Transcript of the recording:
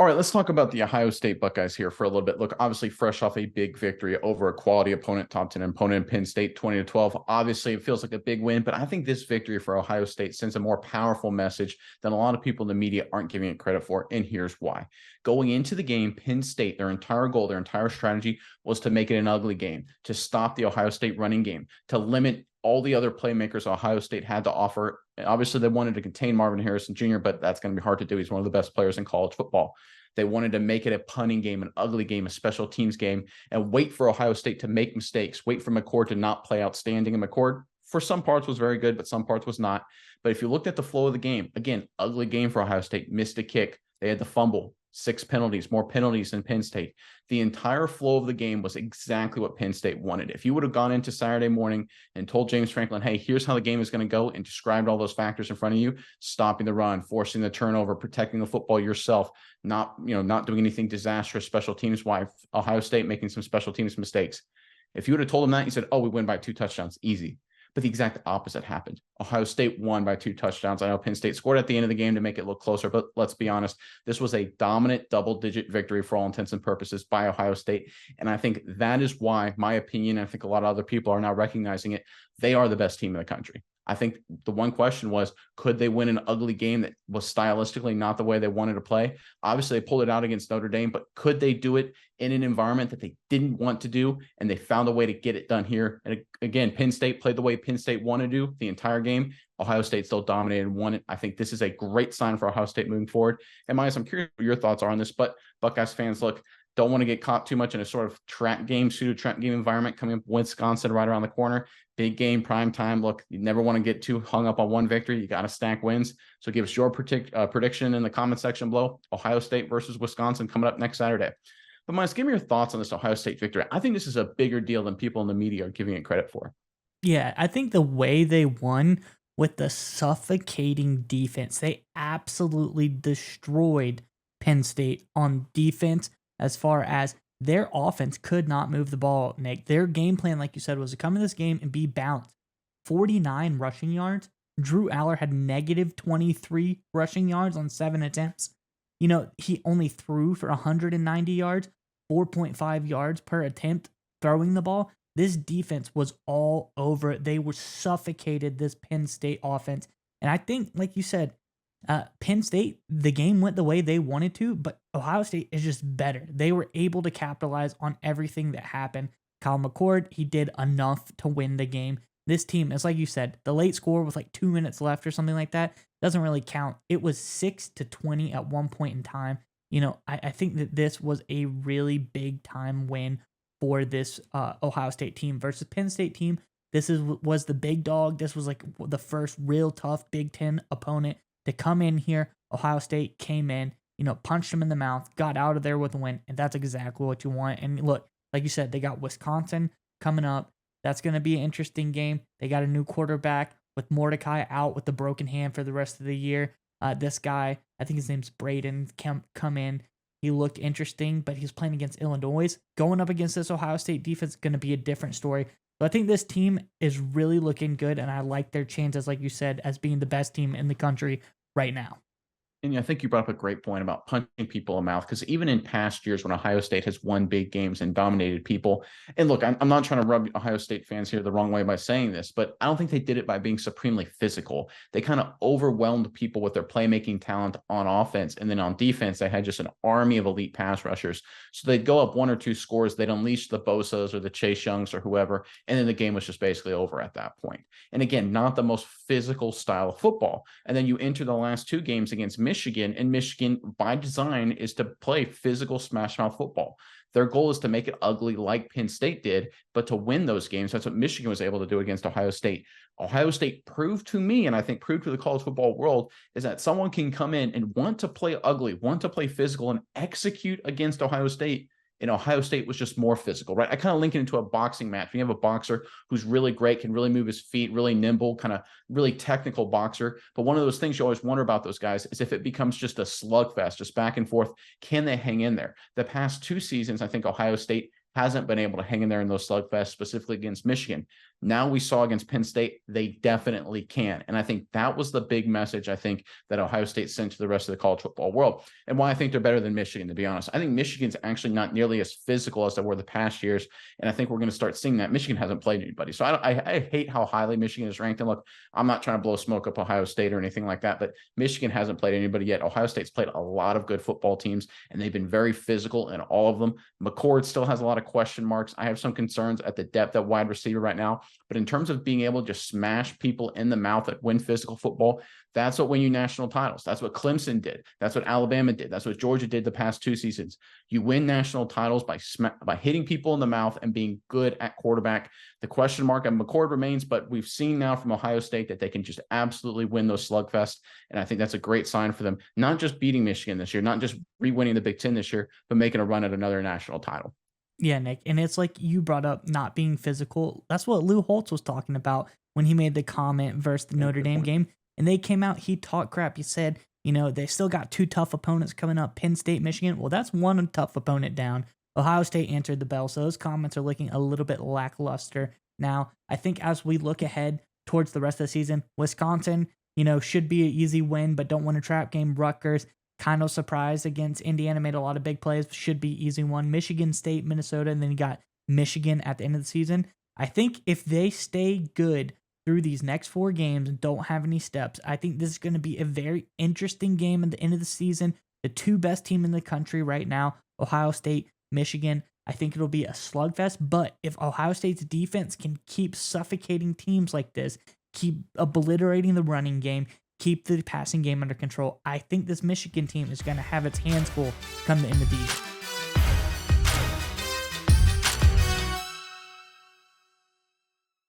All right, let's talk about the Ohio State Buckeyes here for a little bit. Look, obviously, fresh off a big victory over a quality opponent, top 10 opponent in Penn State, 20-12. Obviously, it feels like a big win, but I think this victory for Ohio State sends a more powerful message than a lot of people in the media aren't giving it credit for. And here's why. Going into the game, Penn State, their entire goal, their entire strategy was to make it an ugly game, to stop the Ohio State running game, to limit all the other playmakers Ohio State had to offer. Obviously, they wanted to contain Marvin Harrison Jr., but that's going to be hard to do. He's one of the best players in college football. They wanted to make it a punting game, an ugly game, a special teams game, and wait for Ohio State to make mistakes, wait for McCord to not play outstanding. And McCord, for some parts, was very good, but some parts was not. But if you looked at the flow of the game, again, ugly game for Ohio State, missed a kick. They had the fumble, 6 penalties, more penalties than Penn State. The entire flow of the game was exactly what Penn State wanted. If you would have gone into Saturday morning and told James Franklin, hey, here's how the game is going to go, and described all those factors in front of you, stopping the run, forcing the turnover, protecting the football yourself, not doing anything disastrous special teams wise, Ohio State making some special teams mistakes. If you would have told him that, you said, oh, we win by 2 touchdowns, easy. But the exact opposite happened. Ohio State won by 2 touchdowns. I know Penn State scored at the end of the game to make it look closer, but let's be honest, this was a dominant double-digit victory for all intents and purposes by Ohio State. And I think that is why, my opinion, I think a lot of other people are now recognizing it, they are the best team in the country. I think the one question was, could they win an ugly game that was stylistically not the way they wanted to play? Obviously, they pulled it out against Notre Dame, but could they do it in an environment that they didn't want to do, and they found a way to get it done here? And again, Penn State played the way Penn State wanted to do the entire game. Ohio State still dominated and won it. I think this is a great sign for Ohio State moving forward. And Myers, I'm curious what your thoughts are on this, but Buckeyes fans, look, don't want to get caught too much in a sort of pseudo trap game environment coming up Wisconsin right around the corner. Big game, prime time. Look, you never want to get too hung up on one victory. You got to stack wins. So give us your prediction in the comment section below. Ohio State versus Wisconsin coming up next Saturday. But Myers, give me your thoughts on this Ohio State victory. I think this is a bigger deal than people in the media are giving it credit for. Yeah, I think the way they won with the suffocating defense, they absolutely destroyed Penn State on defense as far as their offense could not move the ball, Nick. Their game plan, like you said, was to come in this game and be balanced. 49 rushing yards. Drew Aller had negative 23 rushing yards on 7 attempts. He only threw for 190 yards, 4.5 yards per attempt throwing the ball. This defense was all over it. They were suffocated this Penn State offense. And I think, like you said, Penn State, the game went the way they wanted to, but Ohio State is just better. They were able to capitalize on everything that happened. Kyle McCord, he did enough to win the game. This team, it's like you said, the late score with like 2 minutes left or something like that doesn't really count. It was 6-20 at one point in time. I think that this was a really big time win for this Ohio State team versus Penn State team. This was the big dog. This was like the first real tough Big Ten opponent to come in here. Ohio State came in, punched them in the mouth, got out of there with a win, and that's exactly what you want. And look, like you said, they got Wisconsin coming up. That's going to be an interesting game. They got a new quarterback with Mordecai out with the broken hand for the rest of the year. This guy, I think his name's Braden, come in. He looked interesting, but he's playing against Illinois. Going up against this Ohio State defense is going to be a different story. So I think this team is really looking good, and I like their chances, like you said, as being the best team in the country right now. And I think you brought up a great point about punching people in the mouth, because even in past years when Ohio State has won big games and dominated people, and look, I'm not trying to rub Ohio State fans here the wrong way by saying this, but I don't think they did it by being supremely physical. They kind of overwhelmed people with their playmaking talent on offense, and then on defense, they had just an army of elite pass rushers. So they'd go up 1 or 2 scores, they'd unleash the Bosa's or the Chase Youngs or whoever, and then the game was just basically over at that point. And again, not the most physical style of football. And then you enter the last 2 games against Michigan, and Michigan, by design, is to play physical smash mouth football. Their goal is to make it ugly like Penn State did, but to win those games. That's what Michigan was able to do against Ohio State. Ohio State proved to me, and I think proved to the college football world, is that someone can come in and want to play ugly, want to play physical, and execute against Ohio State. And Ohio State was just more physical, right? I kind of link it into a boxing match. When you have a boxer who's really great, can really move his feet, really nimble, kind of really technical boxer. But one of those things you always wonder about those guys is if it becomes just a slugfest, just back and forth, can they hang in there? The past 2 seasons, I think Ohio State hasn't been able to hang in there in those slugfests, specifically against Michigan. Now we saw against Penn State, they definitely can. And I think that was the big message I think that Ohio State sent to the rest of the college football world, and why I think they're better than Michigan, to be honest. I think Michigan's actually not nearly as physical as they were the past years, and I think we're going to start seeing that. Michigan hasn't played anybody. So I hate how highly Michigan is ranked. And look, I'm not trying to blow smoke up Ohio State or anything like that, but Michigan hasn't played anybody yet. Ohio State's played a lot of good football teams, and they've been very physical in all of them. McCord still has a lot of question marks. I have some concerns at the depth at wide receiver right now, but in terms of being able to just smash people in the mouth and win physical football, that's what win you national titles. That's what Clemson did. That's what Alabama did. That's what Georgia did the past 2 seasons. You win national titles by hitting people in the mouth and being good at quarterback. The question mark on McCord remains, but we've seen now from Ohio State that they can just absolutely win those slugfests. And I think that's a great sign for them, not just beating Michigan this year, not just re-winning the Big Ten this year, but making a run at another national title. Yeah, Nick. And it's like you brought up not being physical. That's what Lou Holtz was talking about when he made the comment versus the Notre Dame game. And they came out, he talked crap. He said, they still got 2 tough opponents coming up, Penn State, Michigan. Well, that's one tough opponent down. Ohio State answered the bell. So those comments are looking a little bit lackluster. Now, I think as we look ahead towards the rest of the season, Wisconsin, should be an easy win, but don't win a trap game. Rutgers, kind of surprised against Indiana, made a lot of big plays, should be easy one. Michigan State, Minnesota, and then you got Michigan at the end of the season. I think if they stay good through these next 4 games and don't have any steps, I think this is going to be a very interesting game at the end of the season. The 2 best team in the country right now, Ohio State, Michigan. I think it'll be a slugfest, but if Ohio State's defense can keep suffocating teams like this, keep obliterating the running game, keep the passing game under control, I think this Michigan team is going to have its hands full come the end of the year.